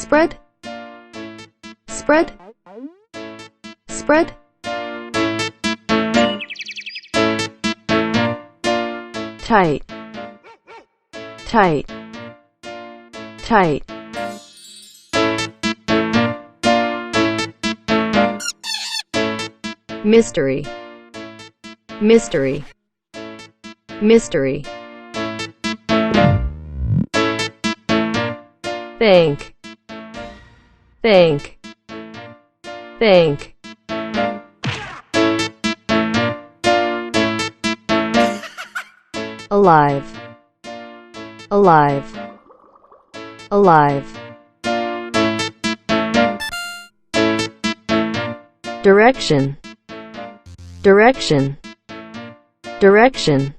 spread, spread, spread. Tight, tight, tight. Mystery, mystery, mystery. Thank, thank, thank. Alive, alive, alive. Direction, direction, direction.